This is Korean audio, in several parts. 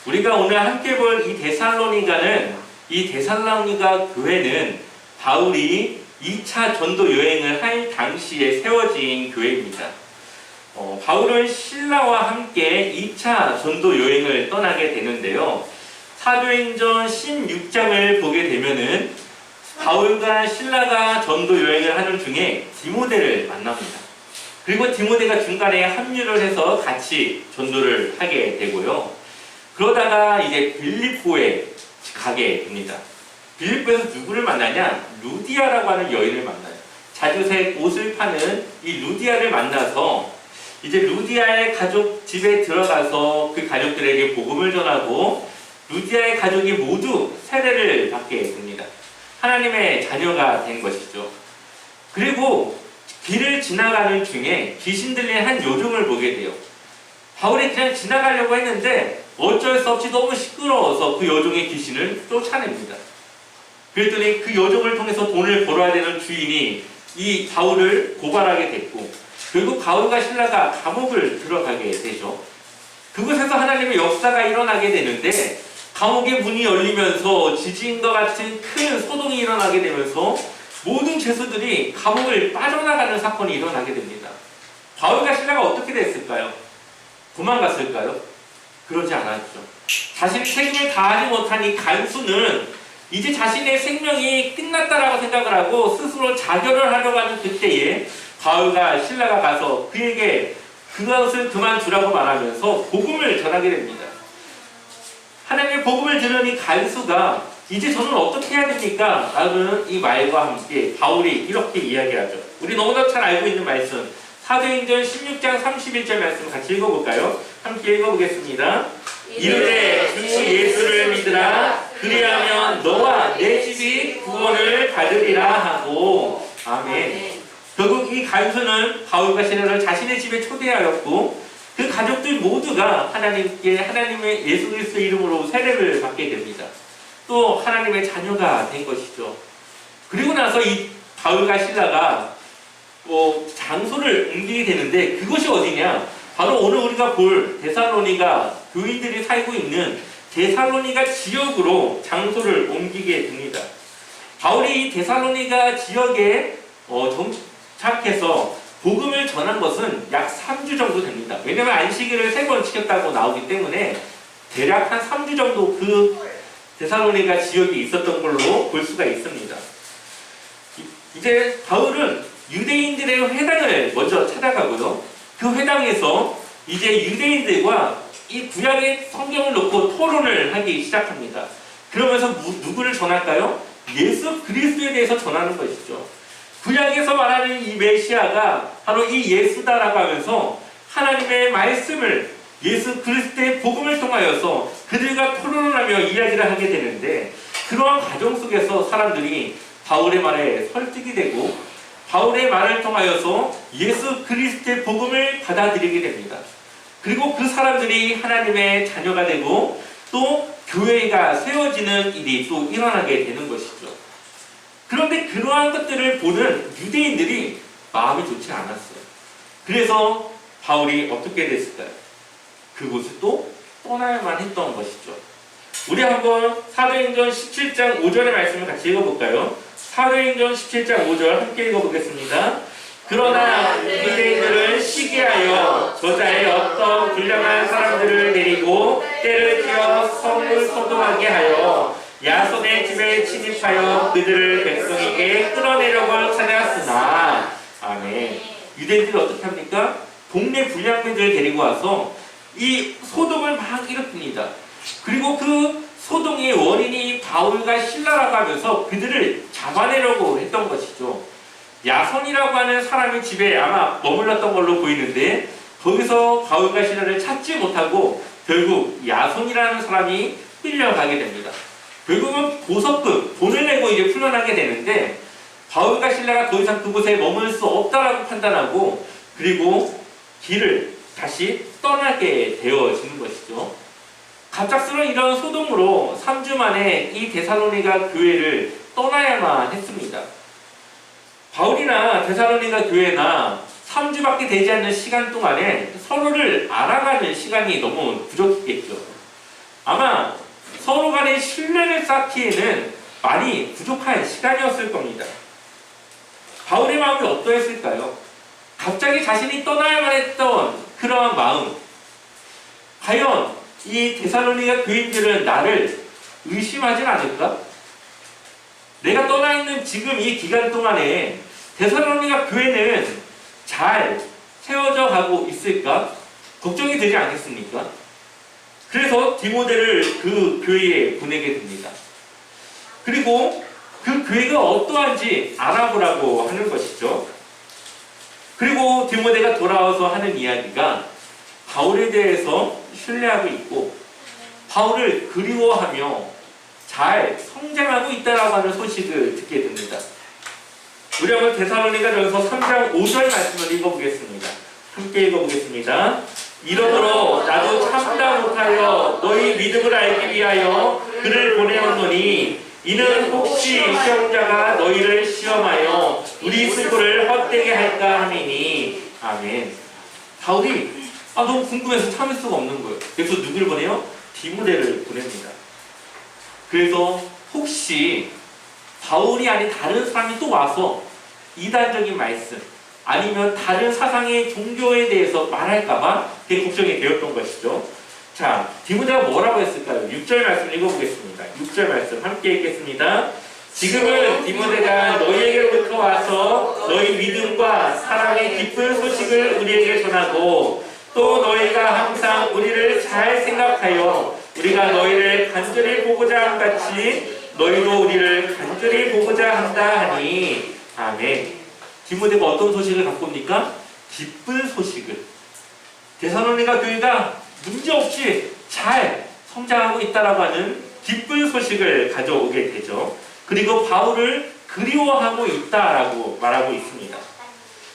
우리가 오늘 함께 볼 이 데살로니가 교회는 바울이 2차 전도 여행을 할 당시에 세워진 교회입니다. 바울은 신라와 함께 2차 전도 여행을 떠나게 되는데요. 사도행전 16장을 보게 되면은 바울과 신라가 전도 여행을 하는 중에 디모데를 만납니다. 그리고 디모데가 중간에 합류를 해서 같이 전도를 하게 되고요. 그러다가 이제 빌립보에 가게 됩니다. 빌립보에서 누구를 만나냐? 루디아라고 하는 여인을 만나요. 자주색 옷을 파는 이 루디아를 만나서 이제 루디아의 가족 집에 들어가서 그 가족들에게 복음을 전하고 루디아의 가족이 모두 세례를 받게 됩니다. 하나님의 자녀가 된 것이죠. 그리고 길을 지나가는 중에 귀신 들린 한 요정을 보게 돼요. 바울이 그냥 지나가려고 했는데 어쩔 수 없이 너무 시끄러워서 그 여종의 귀신을 쫓아냅니다. 그랬더니 그 여종을 통해서 돈을 벌어야 되는 주인이 이 바울을 고발하게 됐고 결국 바울과 신라가 감옥을 들어가게 되죠. 그곳에서 하나님의 역사가 일어나게 되는데 감옥의 문이 열리면서 지진과 같은 큰 소동이 일어나게 되면서 모든 죄수들이 감옥을 빠져나가는 사건이 일어나게 됩니다. 바울과 신라가 어떻게 됐을까요? 도망갔을까요? 그러지 않았죠. 자신의 책임을 다하지 못한 이 간수는 이제 자신의 생명이 끝났다라고 생각을 하고 스스로 자결을 하려고 하는 그때에 바울과 신라가 가서 그에게 그것을 그만두라고 말하면서 복음을 전하게 됩니다. 하나님의 복음을 들은 이 간수가 이제 저는 어떻게 해야 됩니까? 라는 이 말과 함께 바울이 이렇게 이야기하죠. 우리 너무나 잘 알고 있는 말씀 사도행전 16장 31절 말씀 같이 읽어볼까요? 함께 읽어보겠습니다. 이르되 주 예수를 믿으라 그리하면 너와 내 집이 구원을 받으리라 하고 아멘. 결국 이 간수는 바울과 신라를 자신의 집에 초대하였고 그 가족들 모두가 하나님의 예수 그리스도 이름으로 세례를 받게 됩니다. 또 하나님의 자녀가 된 것이죠. 그리고 나서 이 바울과 신라가 장소를 옮기게 되는데 그것이 어디냐? 바로 오늘 우리가 볼 데살로니가 교인들이 살고 있는 데살로니가 지역으로 장소를 옮기게 됩니다. 바울이 이 데살로니가 지역에 정착해서 복음을 전한 것은 약 3주 정도 됩니다. 왜냐하면 안식일을 3번 지켰다고 나오기 때문에 대략 한 3주 정도 그 데살로니가 지역에 있었던 걸로 볼 수가 있습니다. 이제 바울은 유대인들의 회당을 먼저 찾아가고요. 그 회당에서 이제 유대인들과 이 구약의 성경을 놓고 토론을 하기 시작합니다. 그러면서 누구를 전할까요? 예수 그리스도에 대해서 전하는 것이죠. 구약에서 말하는 이 메시아가 바로 이 예수다라고 하면서 하나님의 말씀을 예수 그리스도의 복음을 통하여서 그들과 토론을 하며 이야기를 하게 되는데 그러한 과정 속에서 사람들이 바울의 말에 설득이 되고 바울의 말을 통하여서 예수 그리스도의 복음을 받아들이게 됩니다. 그리고 그 사람들이 하나님의 자녀가 되고 또 교회가 세워지는 일이 또 일어나게 되는 것이죠. 그런데 그러한 것들을 보는 유대인들이 마음이 좋지 않았어요. 그래서 바울이 어떻게 됐을까요? 그곳을 또 떠나야만 했던 것이죠. 우리 한번 사도행전 17장 5절의 말씀을 같이 읽어볼까요? 사도행전 17장 5절 함께 읽어보겠습니다. 그러나 유대인들은 시기하여 저자의 어떤 불량한 사람들을 데리고 때를 지어 성을 소동하게 하여 야손의 집에 침입하여 그들을 백성에게 끌어내려고 찾았으나 아멘. 유대인들이 어떻게 합니까? 동네 불량배들을 데리고 와서 이 소동을 막 일으킵니다. 그리고 그 소동의 원인이 바울과 신라라고 하면서 그들을 잡아내려고 했던 것이죠. 야손이라고 하는 사람의 집에 아마 머물렀던 걸로 보이는데 거기서 바울과 신라를 찾지 못하고 결국 야손이라는 사람이 끌려가게 됩니다. 결국은 보석금, 돈을 내고 이제 풀려나게 되는데 바울과 신라가 더 이상 그곳에 머물 수 없다라고 판단하고 그리고 길을 다시 떠나게 되어지는 것이죠. 갑작스러운 이런 소동으로 3주 만에 이 데살로니가 교회를 떠나야만 했습니다. 바울이나 데살로니가 교회나 3주밖에 되지 않는 시간 동안에 서로를 알아가는 시간이 너무 부족했겠죠. 아마 서로 간의 신뢰를 쌓기에는 많이 부족한 시간이었을 겁니다. 바울의 마음이 어떠했을까요? 갑자기 자신이 떠나야만 했던 그러한 마음, 과연 이 데살로니가 교인들은 나를 의심하진 않을까? 내가 떠나 있는 지금 이 기간 동안에 데살로니가 교회는 잘 세워져 가고 있을까? 걱정이 되지 않겠습니까? 그래서 디모데를 그 교회에 보내게 됩니다. 그리고 그 교회가 어떠한지 알아보라고 하는 것이죠. 그리고 디모데가 돌아와서 하는 이야기가 바울에 대해서 신뢰하고 있고 바울을 그리워하며 잘 성장하고 있다라고 하는 소식을 듣게 됩니다. 우리 한번 데살로니가전서 3장 5절 말씀을 읽어보겠습니다. 함께 읽어보겠습니다. 이러므로 나도 참다 못하여 너희 믿음을 알기 위하여 그를 보내었노니 이는 혹시 시험자가 너희를 시험하여 우리 수고를 헛되게 할까 함이니. 아멘. 바울이 너무 궁금해서 참을 수가 없는 거예요. 그래서 누구를 보내요? 디모데를 보냅니다. 그래서 혹시 바울이 아닌 다른 사람이 또 와서 이단적인 말씀 아니면 다른 사상의 종교에 대해서 말할까봐 되게 걱정이 되었던 것이죠. 자, 디모데가 뭐라고 했을까요? 6절 말씀 읽어보겠습니다. 6절 말씀 함께 읽겠습니다. 지금은 디모데가 너희에게로부터 와서 너희 믿음과 사랑의 기쁜 소식을 우리에게 전하고 또 너희가 항상 우리를 잘 생각하여 우리가 너희를 간절히 보고자 한 같이 너희도 우리를 간절히 보고자 한다 하니. 아멘. 디모데가 어떤 소식을 갖고 옵니까? 기쁜 소식을. 데살로니가 교회가 문제없이 잘 성장하고 있다라고 하는 기쁜 소식을 가져오게 되죠. 그리고 바울을 그리워하고 있다라고 말하고 있습니다.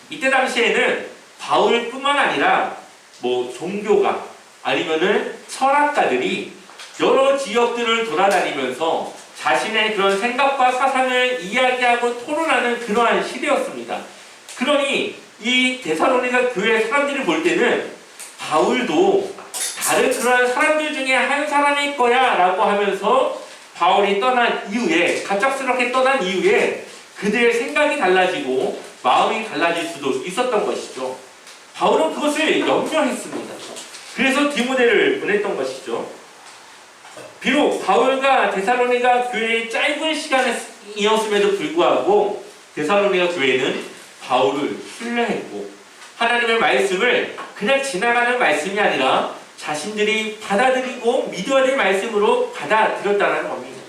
이때 당시에는 바울뿐만 아니라 종교가 아니면은 철학가들이 여러 지역들을 돌아다니면서 자신의 그런 생각과 사상을 이야기하고 토론하는 그러한 시대였습니다. 그러니 이 데살로니가 교회 사람들이 볼 때는 바울도 다른 그러한 사람들 중에 한 사람일 거야 라고 하면서 바울이 떠난 이후에, 갑작스럽게 떠난 이후에 그들의 생각이 달라지고 마음이 달라질 수도 있었던 것이죠. 바울은 그것을 염려했습니다. 그래서 디모데를 보냈던 것이죠. 비록 바울과 데살로니가 교회의 짧은 시간이었음에도 불구하고 데살로니가 교회는 바울을 신뢰했고 하나님의 말씀을 그냥 지나가는 말씀이 아니라 자신들이 받아들이고 믿어야 될 말씀으로 받아들였다는 겁니다.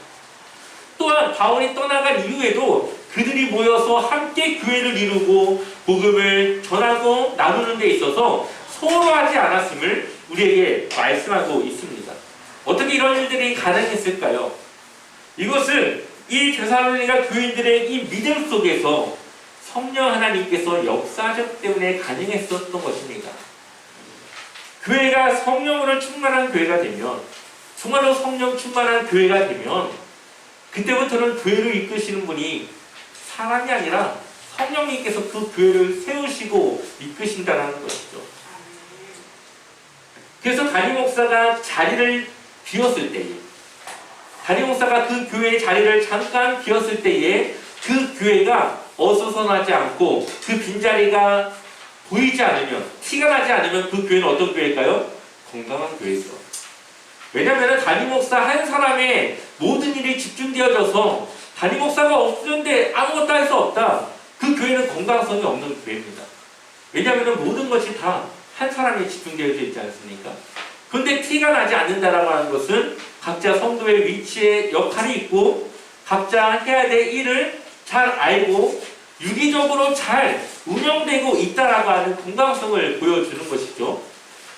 또한 바울이 떠나간 이후에도 그들이 모여서 함께 교회를 이루고 복음을 전하고 나누는 데 있어서 소홀하지 않았음을 우리에게 말씀하고 있습니다. 어떻게 이런 일들이 가능했을까요? 이것은 이 데살로니가 교인들의 이 믿음 속에서 성령 하나님께서 역사하셨기 때문에 가능했었던 것입니다. 교회가 성령으로 충만한 교회가 되면, 정말로 성령 충만한 교회가 되면 그때부터는 교회를 이끄시는 분이 사람이 아니라 성령님께서 그 교회를 세우시고 이끄신다는 것이죠. 그래서 담임 목사가 자리를 비웠을 때에, 담임 목사가 그 교회의 자리를 잠깐 비웠을 때에 그 교회가 어수선하지 않고 그 빈자리가 보이지 않으면, 티가 나지 않으면 그 교회는 어떤 교회일까요? 건강한 교회죠. 왜냐하면 담임 목사 한 사람의 모든 일이 집중되어져서 담임 목사가 없는데 아무것도 할 수 없다. 그 교회는 건강성이 없는 교회입니다. 왜냐하면 모든 것이 다 한 사람에 집중되어져 있지 않습니까? 그런데 티가 나지 않는다라고 하는 것은 각자 성도의 위치에 역할이 있고 각자 해야 될 일을 잘 알고 유기적으로 잘 운영되고 있다라고 하는 건강성을 보여주는 것이죠.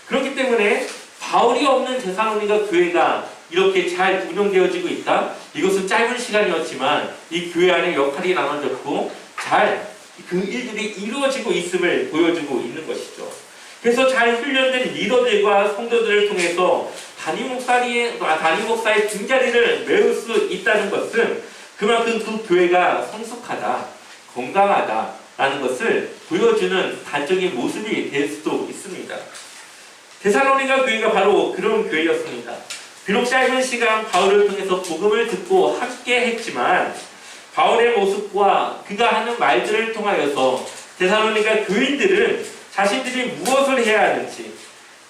그렇기 때문에 바울이 없는 데살로니가 교회가 이렇게 잘 운영되어지고 있다. 이것은 짧은 시간이었지만 이 교회 안에 역할이 나눠졌고 잘 그 일들이 이루어지고 있음을 보여주고 있는 것이죠. 그래서 잘 훈련된 리더들과 성도들을 통해서 담임 목사의 빈자리를 메울 수 있다는 것은 그만큼 그 교회가 성숙하다, 건강하다라는 것을 보여주는 단적인 모습이 될 수도 있습니다. 데살로니가 교회가 바로 그런 교회였습니다. 비록 짧은 시간 바울을 통해서 복음을 듣고 함께 했지만 바울의 모습과 그가 하는 말들을 통하여서 데살로니가 교인들은 자신들이 무엇을 해야 하는지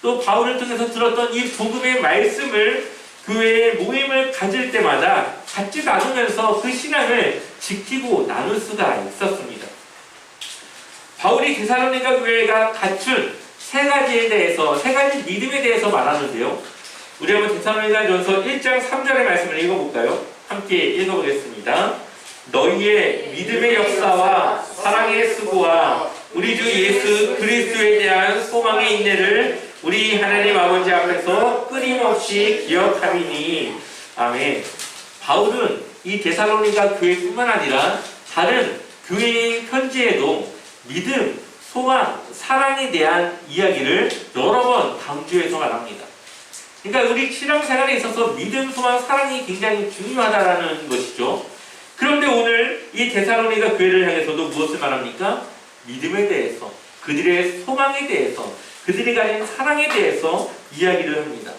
또 바울을 통해서 들었던 이 복음의 말씀을 교회의 모임을 가질 때마다 같이 나누면서 그 신앙을 지키고 나눌 수가 있었습니다. 바울이 데살로니가 교회가 갖춘 세 가지 믿음에 대해서 말하는데요. 우리 한번 데살로니가전서 1장 3절의 말씀을 읽어볼까요? 함께 읽어보겠습니다. 너희의 믿음의 역사와 사랑의 수고와 우리 주 예수 그리스도에 대한 소망의 인내를 우리 하나님 아버지 앞에서 끊임없이 기억하리니. 아멘. 바울은 이 데살로니가 교회뿐만 아니라 다른 교회의 편지에도 믿음, 소망, 사랑에 대한 이야기를 여러 번 강조해서 말합니다. 그러니까 우리 신앙생활에 있어서 믿음, 소망, 사랑이 굉장히 중요하다라는 것이죠. 그런데 오늘 이 데살로니가 교회를 향해서도 무엇을 말합니까? 믿음에 대해서, 그들의 소망에 대해서, 그들이 가진 사랑에 대해서 이야기를 합니다.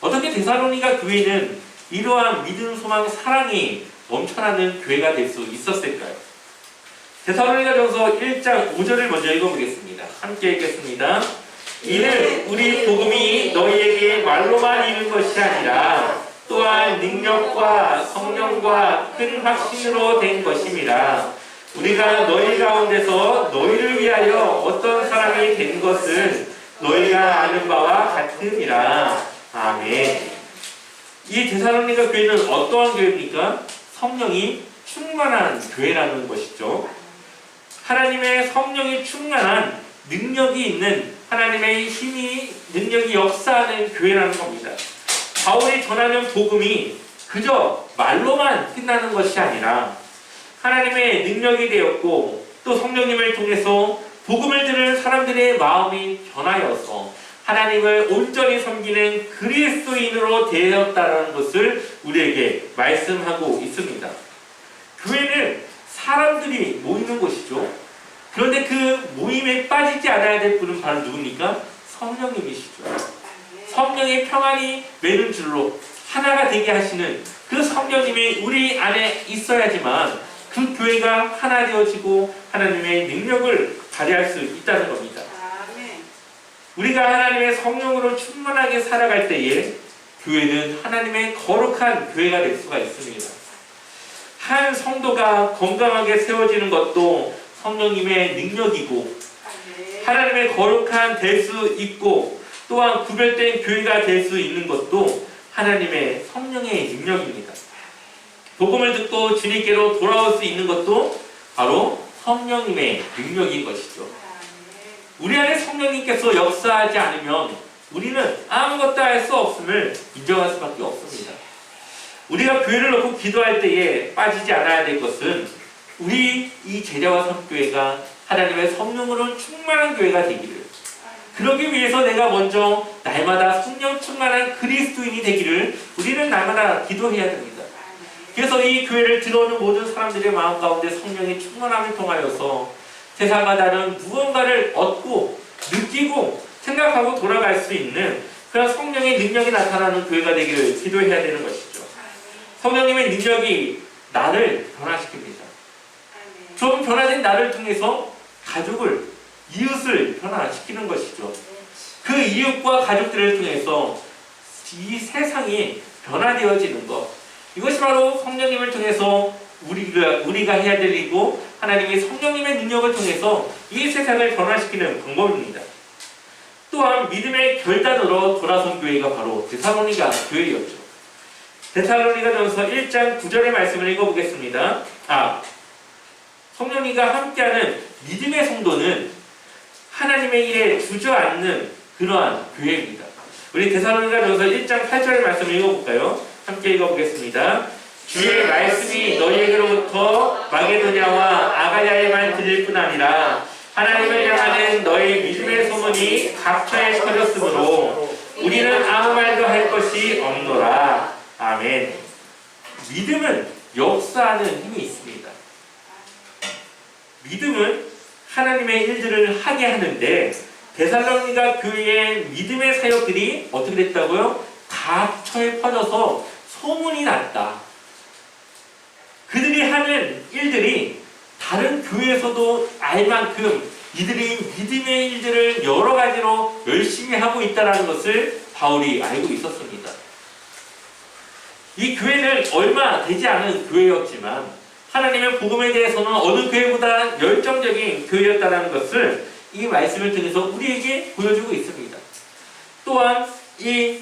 어떻게 데살로니가 교회는 이러한 믿음, 소망, 사랑이 넘쳐나는 교회가 될 수 있었을까요? 데살로니가전서 1장 5절을 먼저 읽어보겠습니다. 함께 읽겠습니다. 이는 우리 복음이 너희에게 말로만 이른 것이 아니라 또한 능력과 성령과 큰 확신으로 된 것임이라. 우리가 너희 가운데서 너희를 위하여 어떤 사람이 된 것은 너희가 아는 바와 같으니라. 아멘. 이 데살로니가 교회는 어떠한 교회입니까? 성령이 충만한 교회라는 것이죠. 하나님의 성령이 충만한 능력이 있는 하나님의 힘이 능력이 역사하는 교회라는 겁니다. 바울이 전하는 복음이 그저 말로만 끝나는 것이 아니라 하나님의 능력이 되었고 또 성령님을 통해서 복음을 들은 사람들의 마음이 변하여서 하나님을 온전히 섬기는 그리스도인으로 되었다는 것을 우리에게 말씀하고 있습니다. 교회는 사람들이 모이는 곳이죠. 그런데 그 모임에 빠지지 않아야 될 분은 바로 누굽니까? 성령님이시죠. 성령의 평안이 매는 줄로 하나가 되게 하시는 그 성령님이 우리 안에 있어야지만 그 교회가 하나 되어지고 하나님의 능력을 발휘할 수 있다는 겁니다. 우리가 하나님의 성령으로 충만하게 살아갈 때에 교회는 하나님의 거룩한 교회가 될 수가 있습니다. 한 성도가 건강하게 세워지는 것도 성령님의 능력이고 하나님의 거룩한 될 수 있고 또한 구별된 교회가 될 수 있는 것도 하나님의 성령의 능력입니다. 복음을 듣고 주님께로 돌아올 수 있는 것도 바로 성령님의 능력인 것이죠. 우리 안에 성령님께서 역사하지 않으면 우리는 아무것도 할 수 없음을 인정할 수밖에 없습니다. 우리가 교회를 놓고 기도할 때에 빠지지 않아야 될 것은 우리 이 제자와 성교회가 하나님의 성령으로 충만한 교회가 되기를, 그러기 위해서 내가 먼저 날마다 성령 충만한 그리스도인이 되기를 우리는 날마다 기도해야 됩니다. 그래서 이 교회를 들어오는 모든 사람들의 마음 가운데 성령의 충만함을 통하여서 세상과 다른 무언가를 얻고 느끼고 생각하고 돌아갈 수 있는 그런 성령의 능력이 나타나는 교회가 되기를 기도해야 되는 것이죠. 성령님의 능력이 나를 변화시킵니다. 좀 변화된 나를 통해서 가족을, 이웃을 변화시키는 것이죠. 그 이웃과 가족들을 통해서 이 세상이 변화되어지는 것, 이것이 바로 성령님을 통해서 우리가 해야 될 일이고 하나님의 성령님의 능력을 통해서 이 세상을 변화시키는 방법입니다. 또한 믿음의 결단으로 돌아선 교회가 바로 데살로니가 교회였죠. 데살로니가전서 1장 9절의 말씀을 읽어보겠습니다. 성령님과 함께하는 믿음의 성도는 하나님의 일에 주저앉는 그러한 교회입니다. 우리 데살로니가전서 1장 8절의 말씀을 읽어볼까요? 함께 읽어보겠습니다. 주의 말씀이 너희에게로부터 마게도냐와 아가야에만 들릴 뿐 아니라 하나님을 향하는 너희 믿음의 소문이 각처에 퍼졌으므로 우리는 아무 말도 할 것이 없노라. 아멘. 믿음은 역사하는 힘이 있습니다. 믿음은 하나님의 일들을 하게 하는데 데살로니가 교회의 믿음의 사역들이 어떻게 됐다고요? 각처에 퍼져서 소문이 났다. 그들이 하는 일들이 다른 교회에서도 알 만큼 이들이 믿음의 일들을 여러 가지로 열심히 하고 있다는 것을 바울이 알고 있었습니다. 이 교회는 얼마 되지 않은 교회였지만 하나님의 복음에 대해서는 어느 교회보다 열정적인 교회였다는 것을 이 말씀을 통해서 우리에게 보여주고 있습니다. 또한 이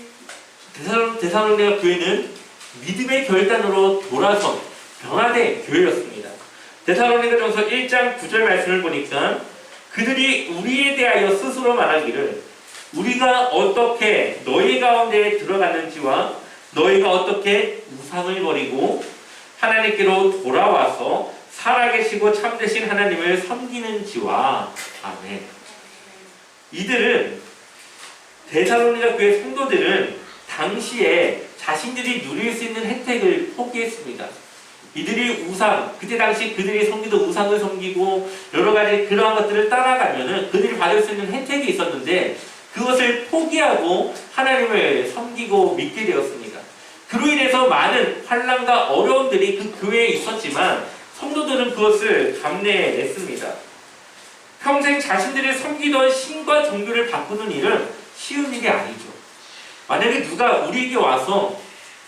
데살로니가 교회는 믿음의 결단으로 돌아선 변화된 교회였습니다. 데살로니가전서 1장 9절 말씀을 보니까 그들이 우리에 대하여 스스로 말하기를 우리가 어떻게 너희 가운데 들어갔는지와 너희가 어떻게 우상을 버리고 하나님께로 돌아와서 살아계시고 참되신 하나님을 섬기는지와 아멘. 이들은 데살로니가 교회 성도들은 당시에 자신들이 누릴 수 있는 혜택을 포기했습니다. 이들이 그때 당시 그들이 섬기던 우상을 섬기고 여러 가지 그러한 것들을 따라가면은 그들이 받을 수 있는 혜택이 있었는데 그것을 포기하고 하나님을 섬기고 믿게 되었습니다. 그로 인해서 많은 환난과 어려움들이 그 교회에 있었지만 성도들은 그것을 감내했습니다. 평생 자신들이 섬기던 신과 종교를 바꾸는 일은 쉬운 일이 아니죠. 만약에 누가 우리에게 와서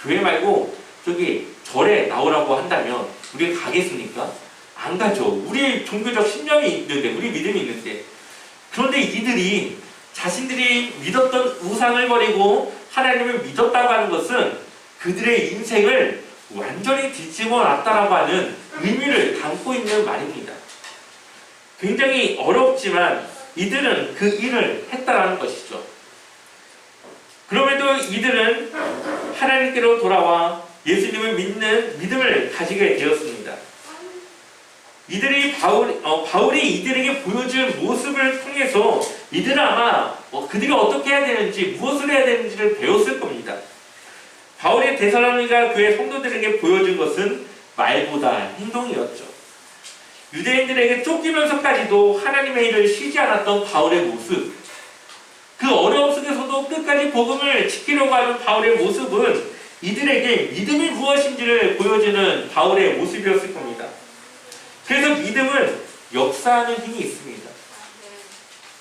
교회 말고 저기 절에 나오라고 한다면 우리가 가겠습니까? 안 가죠. 우리의 종교적 신념이 있는데, 우리 믿음이 있는데. 그런데 이들이 자신들이 믿었던 우상을 버리고 하나님을 믿었다고 하는 것은 그들의 인생을 완전히 뒤집어 놨다라고 하는 의미를 담고 있는 말입니다. 굉장히 어렵지만 이들은 그 일을 했다라는 것이죠. 그럼에도 이들은 하나님께로 돌아와 예수님을 믿는 믿음을 가지게 되었습니다. 바울이 이들에게 보여준 모습을 통해서 이들은 아마 그들이 어떻게 해야 되는지, 무엇을 해야 되는지를 배웠을 겁니다. 바울이 데살로니가 교회 성도들에게 보여준 것은 말보다 행동이었죠. 유대인들에게 쫓기면서까지도 하나님의 일을 쉬지 않았던 바울의 모습, 그 어려움 속에서도 끝까지 복음을 지키려고 하는 바울의 모습은 이들에게 믿음이 무엇인지를 보여주는 바울의 모습이었을 겁니다. 그래서 믿음은 역사하는 힘이 있습니다.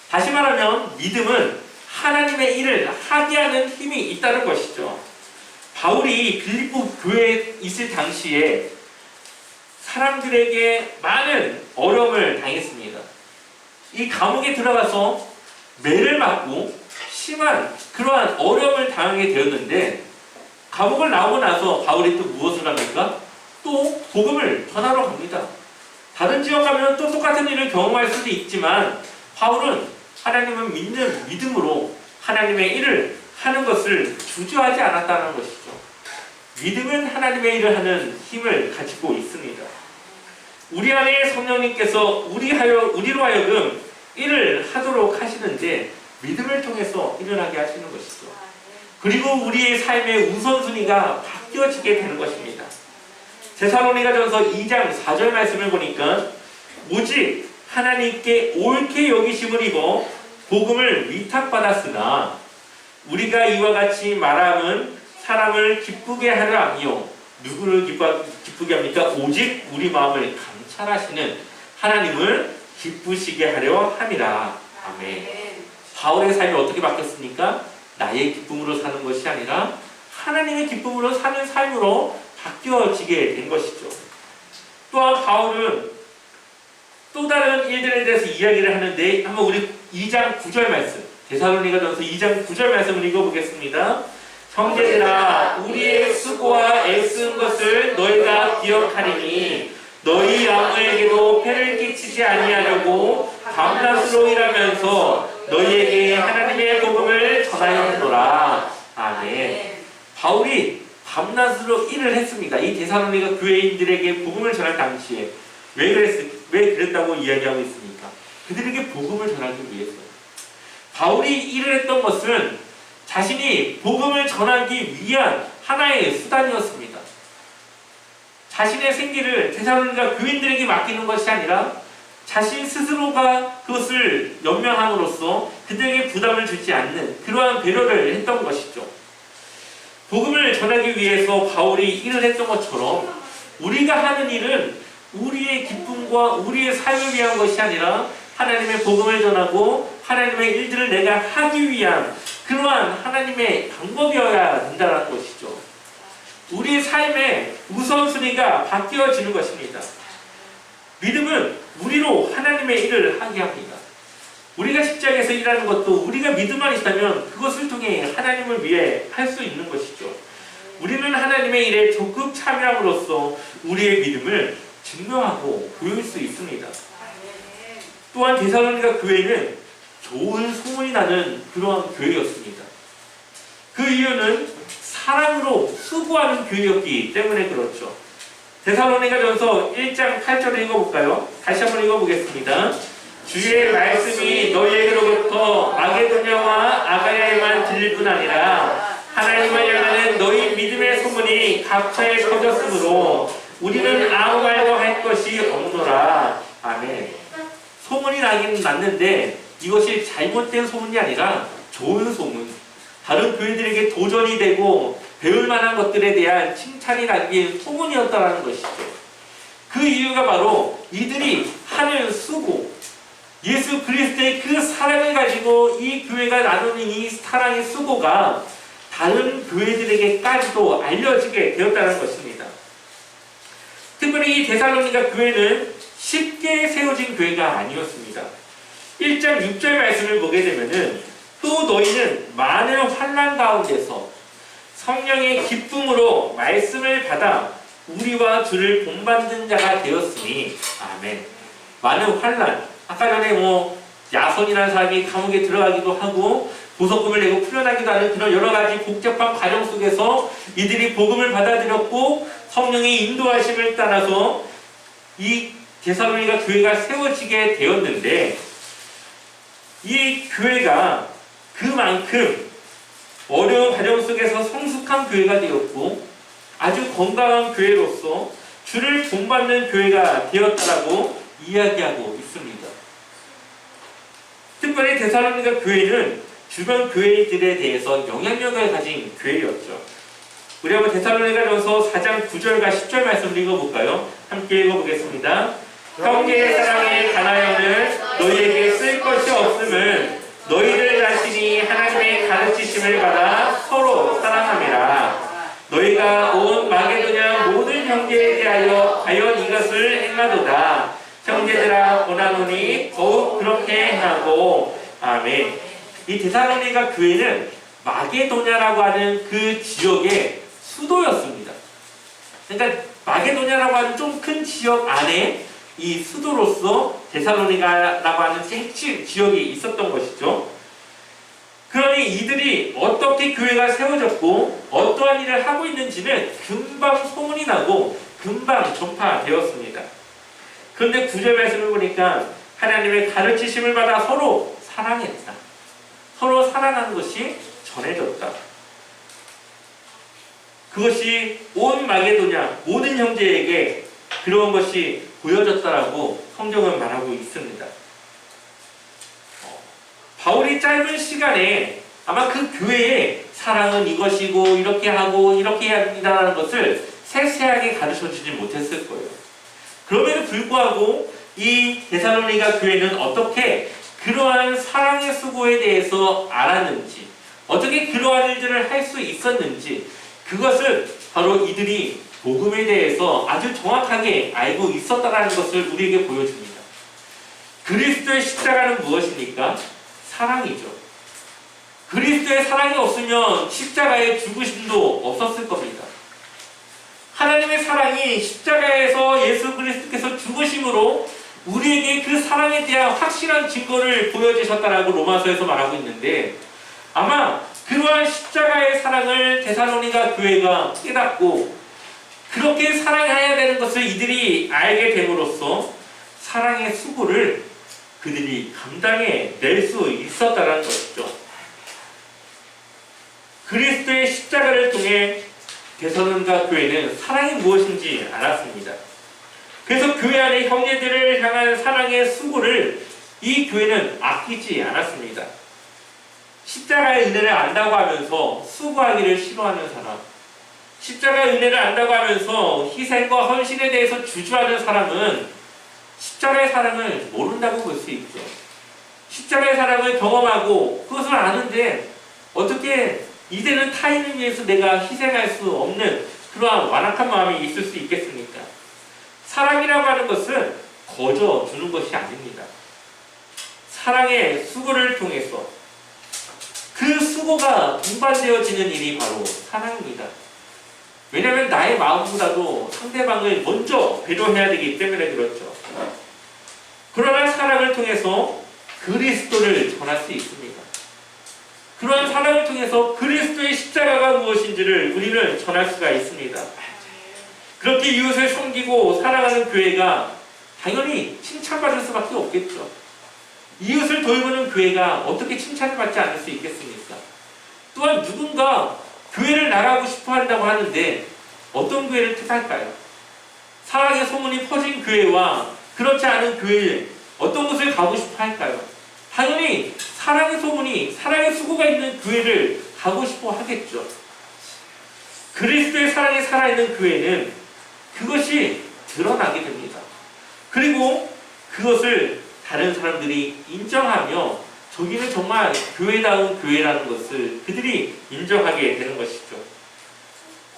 다시 말하면 믿음은 하나님의 일을 하게 하는 힘이 있다는 것이죠. 바울이 빌립보 교회에 있을 당시에 사람들에게 많은 어려움을 당했습니다. 이 감옥에 들어가서 매를 맞고 심한 그러한 어려움을 당하게 되었는데 감옥을 나오고 나서 바울이 또 무엇을 합니까? 또 복음을 전하러 갑니다. 다른 지역 가면 또 똑같은 일을 경험할 수도 있지만 바울은 하나님을 믿는 믿음으로 하나님의 일을 하는 것을 주저하지 않았다는 것이죠. 믿음은 하나님의 일을 하는 힘을 가지고 있습니다. 우리 안에 성령님께서 우리로 하여금 일을 하도록 하시는데 믿음을 통해서 일을 하게 하시는 것이죠. 그리고 우리의 삶의 우선순위가 바뀌어지게 되는 것입니다. 데살로니가전서 2장 4절 말씀을 보니까 오직 하나님께 옳게 여기심을 입어 복음을 위탁받았으나 우리가 이와 같이 말함은 사람을 기쁘게 하려 함이요 누구를 기쁘게 합니까? 오직 우리 마음을 감찰하시는 하나님을 기쁘시게 하려 함이라. 아멘. 바울의 삶이 어떻게 바뀌었습니까? 나의 기쁨으로 사는 것이 아니라 하나님의 기쁨으로 사는 삶으로 바뀌어지게 된 것이죠. 또한 바울은 또 다른 일들에 대해서 이야기를 하는데 한번 우리 2장 9절 말씀, 데살로니가전서 2장 9절 말씀을 읽어보겠습니다. 형제들아 우리의 수고와 애쓴 것을 너희가 기억하리니 너희 아무에게도 폐를 끼치지 아니하려고 밤낮으로 일하면서 너희에게 하나님의 복음을 전하였노라. 아멘. 바울이 밤낮으로 일을 했습니다. 이 데살로니가 교회인들에게 복음을 전할 당시에 왜 그랬다고 이야기하고 있습니까? 그들에게 복음을 전하기 위해서. 바울이 일을 했던 것은 자신이 복음을 전하기 위한 하나의 수단이었습니다. 자신의 생기를 데살로니가 교인들에게 맡기는 것이 아니라 자신 스스로가 그것을 연명함으로써 그들에게 부담을 주지 않는 그러한 배려를 했던 것이죠. 복음을 전하기 위해서 바울이 일을 했던 것처럼 우리가 하는 일은 우리의 기쁨과 우리의 삶을 위한 것이 아니라 하나님의 복음을 전하고 하나님의 일들을 내가 하기 위한 그러한 하나님의 방법이어야 된다는 것이죠. 우리의 삶의 우선순위가 바뀌어지는 것입니다. 믿음은 우리로 하나님의 일을 하게 합니다. 우리가 직장에서 일하는 것도 우리가 믿음만 있다면 그것을 통해 하나님을 위해 할 수 있는 것이죠. 우리는 하나님의 일에 적극 참여함으로써 우리의 믿음을 증명하고 보일 수 있습니다. 또한 데살로니가 교회는 좋은 소문이 나는 그러한 교회였습니다. 그 이유는 사랑으로 수고하는 교회였기 때문에 그렇죠. 데살로니가전서 1장 8절을 읽어볼까요? 다시 한번 읽어보겠습니다. 주의 말씀이 너희에게로부터 마게도냐와 아가야에만 들릴 뿐 아니라 하나님을 향하는 너희 믿음의 소문이 각처에 퍼졌으므로 우리는 아무 말도 할 것이 없노라. 아멘. 소문이 나긴 났는데 이것이 잘못된 소문이 아니라 좋은 소문, 다른 교회들에게 도전이 되고 배울 만한 것들에 대한 칭찬이 담긴 소문이었다는 것이죠. 그 이유가 바로 이들이 하는 수고, 예수 그리스도의 그 사랑을 가지고 이 교회가 나누는 이 사랑의 수고가 다른 교회들에게까지도 알려지게 되었다는 것입니다. 특별히 이 데살로니가 교회는 쉽게 세워진 교회가 아니었습니다. 1장 6절 말씀을 보게 되면은 또 너희는 많은 환난 가운데서 성령의 기쁨으로 말씀을 받아 우리와 주를 본받는 자가 되었으니 아멘. 많은 환난, 아까 전에 야손이라는 사람이 감옥에 들어가기도 하고 보석금을 내고 풀려나기도 하는 그런 여러 가지 복잡한 과정 속에서 이들이 복음을 받아들였고 성령의 인도하심을 따라서 이 데살로니가 교회가 세워지게 되었는데 이 교회가 그만큼 어려운 과정 속에서 성숙한 교회가 되었고 아주 건강한 교회로서 주를 본받는 교회가 되었다라고 이야기하고 있습니다. 특별히 데살로니가 교회는 주변 교회들에 대해서 영향력을 가진 교회였죠. 우리 한번 데살로니가전서 4장 9절과 10절 말씀을 읽어볼까요? 함께 읽어보겠습니다. 형제의 사랑에 관하여는 너희에게 쓸 것이 없음을 너희들 자신이 하나님의 가르치심을 받아 서로 사랑함이라. 너희가 온 마게도냐 모든 형제에 대하여 과연 이것을 행하도다. 형제들아 원하노니 더욱 그렇게 행하고 아멘. 이 데살로니가 교회는 마게도냐라고 하는 그 지역의 수도였습니다. 그러니까 마게도냐라고 하는 좀 큰 지역 안에 이 수도로서 데살로니가라고 하는 핵심 지역이 있었던 것이죠. 그러니 이들이 어떻게 교회가 세워졌고 어떠한 일을 하고 있는지는 금방 소문이 나고 금방 전파되었습니다. 그런데 9절 말씀을 보니까 하나님의 가르치심을 받아 서로 사랑했다. 서로 사랑하는 것이 전해졌다. 그것이 온 마게도냐 모든 형제에게 그런 것이 보여졌다라고 성경은 말하고 있습니다. 바울이 짧은 시간에 아마 그 교회의 사랑은 이것이고 이렇게 하고 이렇게 해야 합니다라는 것을 세세하게 가르쳐주지 못했을 거예요. 그럼에도 불구하고 이 데살로니가 교회는 어떻게 그러한 사랑의 수고에 대해서 알았는지, 어떻게 그러한 일들을 할 수 있었는지, 그것은 바로 이들이 복음에 대해서 아주 정확하게 알고 있었다는 것을 우리에게 보여줍니다. 그리스도의 십자가는 무엇입니까? 사랑이죠. 그리스도의 사랑이 없으면 십자가의 죽으심도 없었을 겁니다. 하나님의 사랑이 십자가에서 예수 그리스도께서 죽으심으로 우리에게 그 사랑에 대한 확실한 증거를 보여주셨다라고 로마서에서 말하고 있는데 아마 그러한 십자가의 사랑을 데살로니가 교회가 깨닫고 그렇게 사랑해야 되는 것을 이들이 알게 됨으로써 사랑의 수고를 그들이 감당해 낼 수 있었다는 것이죠. 그리스도의 십자가를 통해 데살로니가 교회는 사랑이 무엇인지 알았습니다. 그래서 교회 안의 형제들을 향한 사랑의 수고를 이 교회는 아끼지 않았습니다. 십자가의 은혜를 안다고 하면서 수고하기를 싫어하는 사람, 십자가의 은혜를 안다고 하면서 희생과 헌신에 대해서 주저하는 사람은 십자가의 사랑을 모른다고 볼 수 있죠. 십자가의 사랑을 경험하고 그것을 아는데 어떻게 이제는 타인을 위해서 내가 희생할 수 없는 그러한 완악한 마음이 있을 수 있겠습니까? 사랑이라고 하는 것은 거저 주는 것이 아닙니다. 사랑의 수고를 통해서 그 수고가 동반되어지는 일이 바로 사랑입니다. 왜냐하면 나의 마음보다도 상대방을 먼저 배려해야 되기 때문에 그렇죠. 그러나 사랑을 통해서 그리스도를 전할 수 있습니다. 그러한 사랑을 통해서 그리스도의 십자가가 무엇인지를 우리는 전할 수가 있습니다. 그렇게 이웃을 섬기고 사랑하는 교회가 당연히 칭찬받을 수밖에 없겠죠. 이웃을 돌보는 교회가 어떻게 칭찬을 받지 않을 수 있겠습니까? 또한 누군가 교회를 나가고 싶어 한다고 하는데 어떤 교회를 택할까요? 사랑의 소문이 퍼진 교회와 그렇지 않은 교회 어떤 곳을 가고 싶어 할까요? 당연히 사랑의 소문이, 사랑의 수고가 있는 교회를 가고 싶어 하겠죠. 그리스도의 사랑이 살아있는 교회는 그것이 드러나게 됩니다. 그리고 그것을 다른 사람들이 인정하며 저기는 정말 교회다운 교회라는 것을 그들이 인정하게 되는 것이죠.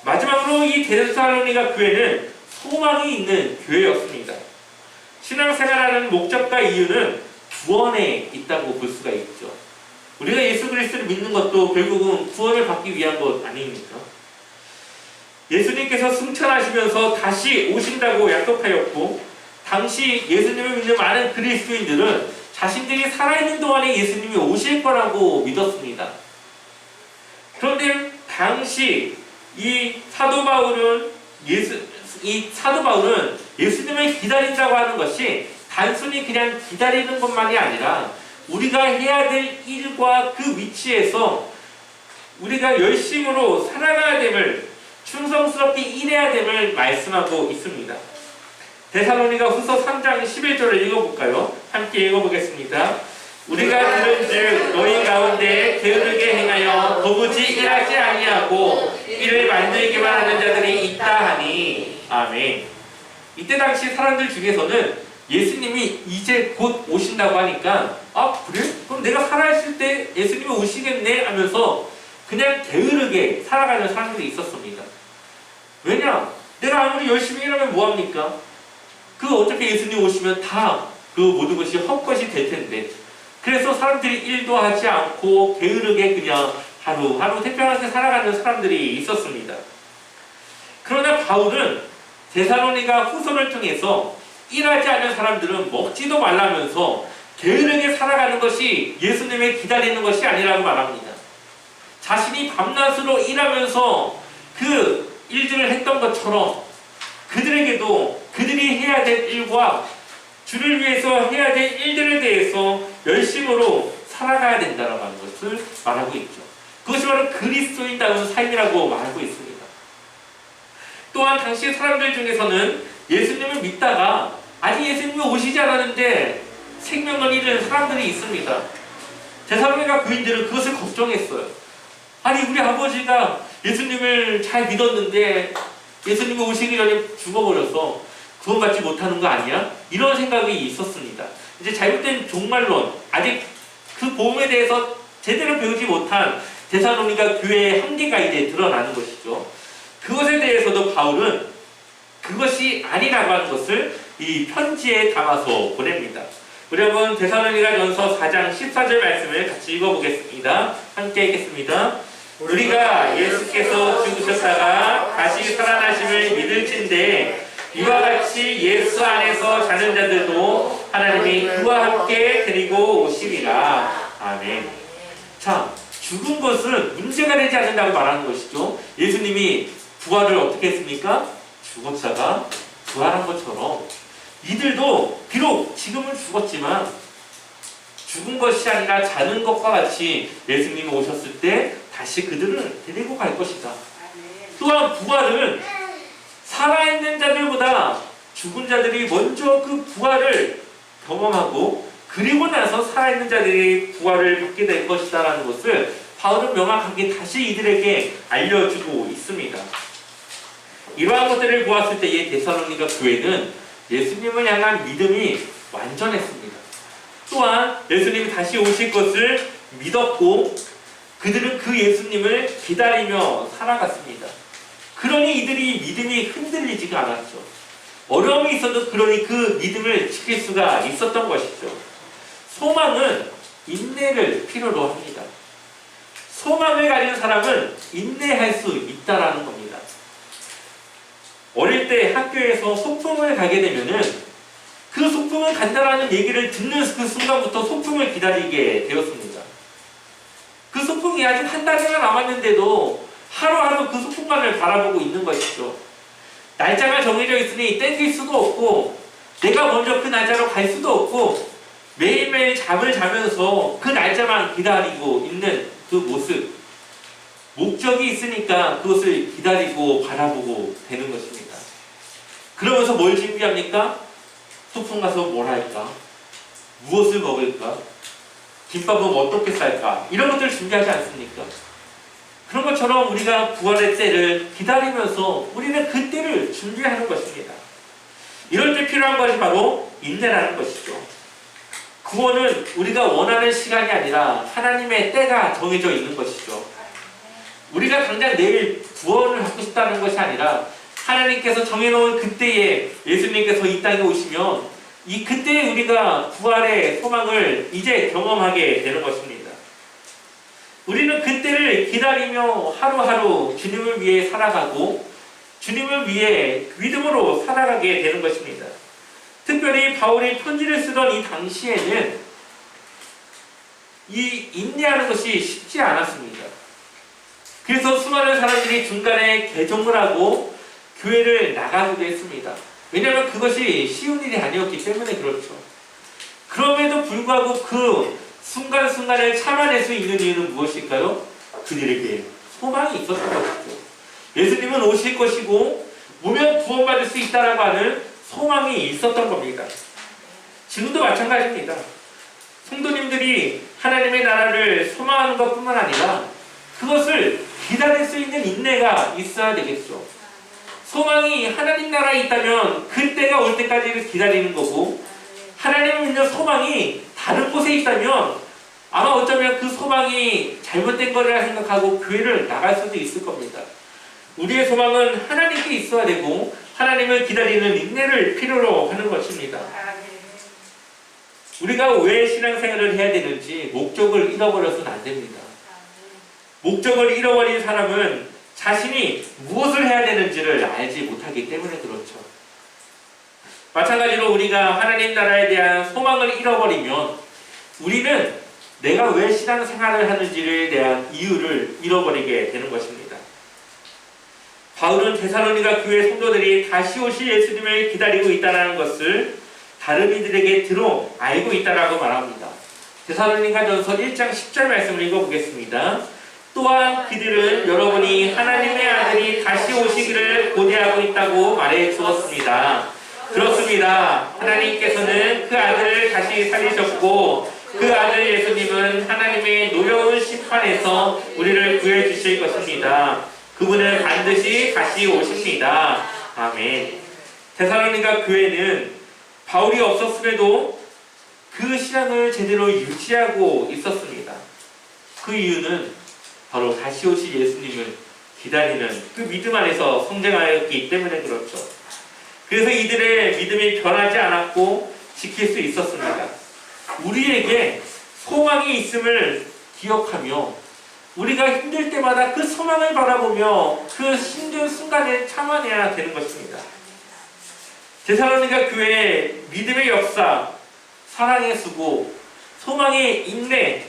마지막으로 이 데살로니가 교회는 소망이 있는 교회였습니다. 신앙생활하는 목적과 이유는 구원에 있다고 볼 수가 있죠. 우리가 예수 그리스도를 믿는 것도 결국은 구원을 받기 위한 것 아닙니까? 예수님께서 승천하시면서 다시 오신다고 약속하였고 당시 예수님을 믿는 많은 그리스도인들은 자신들이 살아있는 동안에 예수님이 오실 거라고 믿었습니다. 그런데 당시 이 사도 바울은 예수님을 기다린다고 하는 것이 단순히 그냥 기다리는 것만이 아니라 우리가 해야 될 일과 그 위치에서 우리가 열심으로 살아가야 됨을, 충성스럽게 일해야 됨을 말씀하고 있습니다. 데살로니가 후서 3장 11절을 읽어볼까요? 함께 읽어보겠습니다. 우리가 들은즉 너희 가운데 게으르게 행하여 도무지 일하지 아니하고 이를 만들기만 하는 자들이 있다 하니 아멘. 이때 당시 사람들 중에서는 예수님이 이제 곧 오신다고 하니까 아 그래? 그럼 내가 살아있을 때 예수님이 오시겠네 하면서 그냥 게으르게 살아가는 사람들이 있었습니다. 왜냐? 내가 아무리 열심히 일하면 뭐합니까? 어차피 예수님 오시면 다 그 모든 것이 헛것이 될 텐데 그래서 사람들이 일도 하지 않고 게으르게 그냥 하루하루 태평하게 살아가는 사람들이 있었습니다. 그러나 바울은 데살로니가 후서를 통해서 일하지 않는 사람들은 먹지도 말라면서 게으르게 살아가는 것이 예수님을 기다리는 것이 아니라고 말합니다. 자신이 밤낮으로 일하면서 그 일들을 했던 것처럼 그들에게도 그들이 해야 될 일과 주를 위해서 해야 될 일들에 대해서 열심으로 살아가야 된다는 것을 말하고 있죠. 그것이 바로 그리스도인다운 삶이라고 말하고 있습니다. 또한 당시 사람들 중에서는 예수님을 믿다가 아직 예수님이 오시지 않았는데 생명을 잃은 사람들이 있습니다. 데살로니가 교인들은 그것을 걱정했어요. 아니 우리 아버지가 예수님을 잘 믿었는데 예수님이 오시기 전에 죽어버려서 구원받지 못하는 거 아니야? 이런 생각이 있었습니다. 이제 잘못된 종말론, 아직 그 복음에 대해서 제대로 배우지 못한 데살로니가 교회의 한계가 이제 드러나는 것이죠. 그것에 대해서도 바울은 그것이 아니라고 하는 것을 이 편지에 담아서 보냅니다. 우리 한번 데살로니가 전서 4장 14절 말씀을 같이 읽어보겠습니다. 함께 읽겠습니다. 우리가 예수께서 죽으셨다가 다시 살아나심을 믿을진데 이와 같이 예수 안에서 자는 자들도 하나님이 그와 함께 데리고 오시리라. 아멘. 자, 죽은 것은 문제가 되지 않는다고 말하는 것이죠. 예수님이 부활을 어떻게 했습니까? 죽었다가 부활한 것처럼 이들도 비록 지금은 죽었지만 죽은 것이 아니라 자는 것과 같이 예수님이 오셨을 때 다시 그들을 데리고 갈 것이다. 또한 부활은 살아있는 자들보다 죽은 자들이 먼저 그 부활을 경험하고 그리고 나서 살아있는 자들이 부활을 받게 될 것이다라는 것을 바울은 명확하게 다시 이들에게 알려주고 있습니다. 이러한 것들을 보았을 때의 데살로니가 교회는 예수님을 향한 믿음이 완전했습니다. 또한 예수님이 다시 오실 것을 믿었고 그들은 그 예수님을 기다리며 살아갔습니다. 그러니 이들이 믿음이 흔들리지가 않았죠. 어려움이 있어도 그러니 그 믿음을 지킬 수가 있었던 것이죠. 소망은 인내를 필요로 합니다. 소망을 가진 사람은 인내할 수 있다라는 겁니다. 어릴 때 학교에서 소풍을 가게 되면은 그 소풍을 간다라는 얘기를 듣는 그 순간부터 소풍을 기다리게 되었습니다. 그 소풍이 아직 한 달이나 남았는데도 하루하루 그 소풍만을 바라보고 있는 것이죠. 날짜가 정해져 있으니 땡길 수도 없고 내가 먼저 그 날짜로 갈 수도 없고 매일매일 잠을 자면서 그 날짜만 기다리고 있는 그 모습, 목적이 있으니까 그것을 기다리고 바라보고 되는 것입니다. 그러면서 뭘 준비합니까? 소풍 가서 뭘 할까? 무엇을 먹을까? 김밥은 어떻게 쌀까? 이런 것들을 준비하지 않습니까? 그런 것처럼 우리가 부활의 때를 기다리면서 우리는 그 때를 준비하는 것입니다. 이럴 때 필요한 것이 바로 인내라는 것이죠. 구원은 우리가 원하는 시간이 아니라 하나님의 때가 정해져 있는 것이죠. 우리가 당장 내일 구원을 받고 싶다는 것이 아니라 하나님께서 정해놓은 그때에 예수님께서 이 땅에 오시면 이 그때에 우리가 부활의 소망을 이제 경험하게 되는 것입니다. 우리는 그때를 기다리며 하루하루 주님을 위해 살아가고 주님을 위해 믿음으로 살아가게 되는 것입니다. 특별히 바울이 편지를 쓰던 이 당시에는 이 인내하는 것이 쉽지 않았습니다. 그래서 수많은 사람들이 중간에 개종을 하고 교회를 나가기도 했습니다. 왜냐하면 그것이 쉬운 일이 아니었기 때문에 그렇죠. 그럼에도 불구하고 그 순간순간을 참아낼 수 있는 이유는 무엇일까요? 그들에게 소망이 있었던 것이죠. 예수님은 오실 것이고 오면 구원받을 수 있다라고 하는 소망이 있었던 겁니다. 지금도 마찬가지입니다. 성도님들이 하나님의 나라를 소망하는 것뿐만 아니라 그것을 기다릴 수 있는 인내가 있어야 되겠죠. 소망이 하나님 나라에 있다면 그때가 올 때까지를 기다리는 거고 하나님을 믿는 소망이 다른 곳에 있다면 아마 어쩌면 그 소망이 잘못된 거라 생각하고 교회를 나갈 수도 있을 겁니다. 우리의 소망은 하나님께 있어야 되고 하나님을 기다리는 인내를 필요로 하는 것입니다. 우리가 왜 신앙생활을 해야 되는지 목적을 잃어버려서는 안 됩니다. 목적을 잃어버린 사람은 자신이 무엇을 해야 되는지를 알지 못하기 때문에 그렇죠. 마찬가지로 우리가 하나님 나라에 대한 소망을 잃어버리면 우리는 내가 왜 신앙생활을 하는지에 대한 이유를 잃어버리게 되는 것입니다. 바울은 데살로니가 교회 성도들이 다시 오실 예수님을 기다리고 있다는 것을 다른 이들에게 들어 알고 있다라고 말합니다. 데살로니가전서 1장 10절 말씀을 읽어보겠습니다. 또한 그들은 여러분이 하나님의 아들이 다시 오시기를 고대하고 있다고 말해 주었습니다. 그렇습니다. 하나님께서는 그 아들을 다시 살리셨고 그 아들 예수님은 하나님의 노여운 심판에서 우리를 구해 주실 것입니다. 그분은 반드시 다시 오십니다. 아멘. 데살로니가 교회는 바울이 없었음에도 그 신앙을 제대로 유지하고 있었습니다. 그 이유는 바로 다시 오실 예수님을 기다리는 그 믿음 안에서 성장하였기 때문에 그렇죠. 그래서 이들의 믿음이 변하지 않았고 지킬 수 있었습니다. 우리에게 소망이 있음을 기억하며 우리가 힘들 때마다 그 소망을 바라보며 그 힘든 순간을 참아내야 되는 것입니다. 데살로니가 교회의 믿음의 역사, 사랑의 수고, 소망의 인내,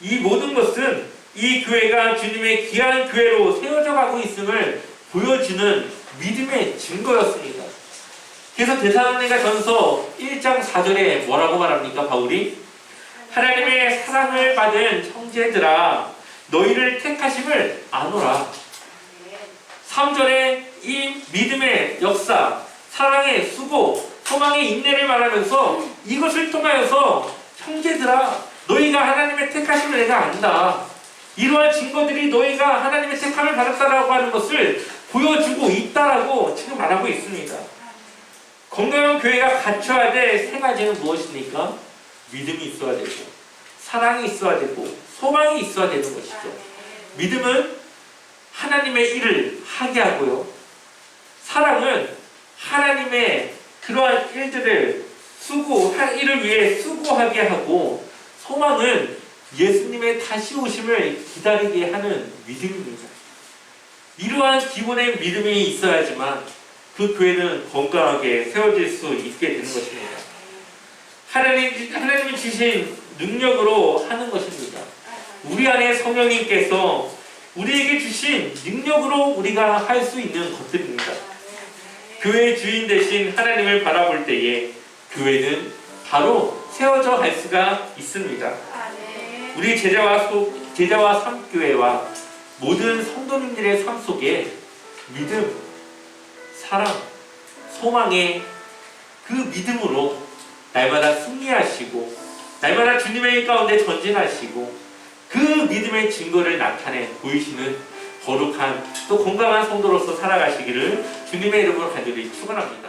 이 모든 것은 이 교회가 주님의 귀한 교회로 세워져 가고 있음을 보여주는 믿음의 증거였습니다. 그래서 데살로니가전서 1장 4절에 뭐라고 말합니까? 바울이 하나님의 사랑을 받은 형제들아 너희를 택하심을 아노라. 3절에 이 믿음의 역사, 사랑의 수고, 소망의 인내를 말하면서 이것을 통하여서 형제들아 너희가 하나님의 택하심을 내가 안다. 이러한 증거들이 너희가 하나님의 택함을 받았다라고 하는 것을 보여주고 있다라고 지금 말하고 있습니다. 건강한 교회가 갖춰야 될 세 가지는 무엇입니까? 믿음이 있어야 되고 사랑이 있어야 되고 소망이 있어야 되는 것이죠. 믿음은 하나님의 일을 하게 하고요. 사랑은 하나님의 그러한 일을 위해 수고하게 하고, 소망은 예수님의 다시 오심을 기다리게 하는 믿음입니다. 이러한 기본의 믿음이 있어야지만 그 교회는 건강하게 세워질 수 있게 되는 것입니다. 하나님이 주신 능력으로 하는 것입니다. 우리 안에 성령님께서 우리에게 주신 능력으로 우리가 할 수 있는 것들입니다. 교회의 주인 대신 하나님을 바라볼 때에 교회는 바로 세워져 갈 수가 있습니다. 우리 제자와 삼교회와 모든 성도님들의 삶 속에 믿음, 사랑, 소망의 그 믿음으로 날마다 승리하시고 날마다 주님의 가운데 전진하시고 그 믿음의 증거를 나타내 보이시는 거룩한 또 건강한 성도로서 살아가시기를 주님의 이름으로 간절히 축원합니다.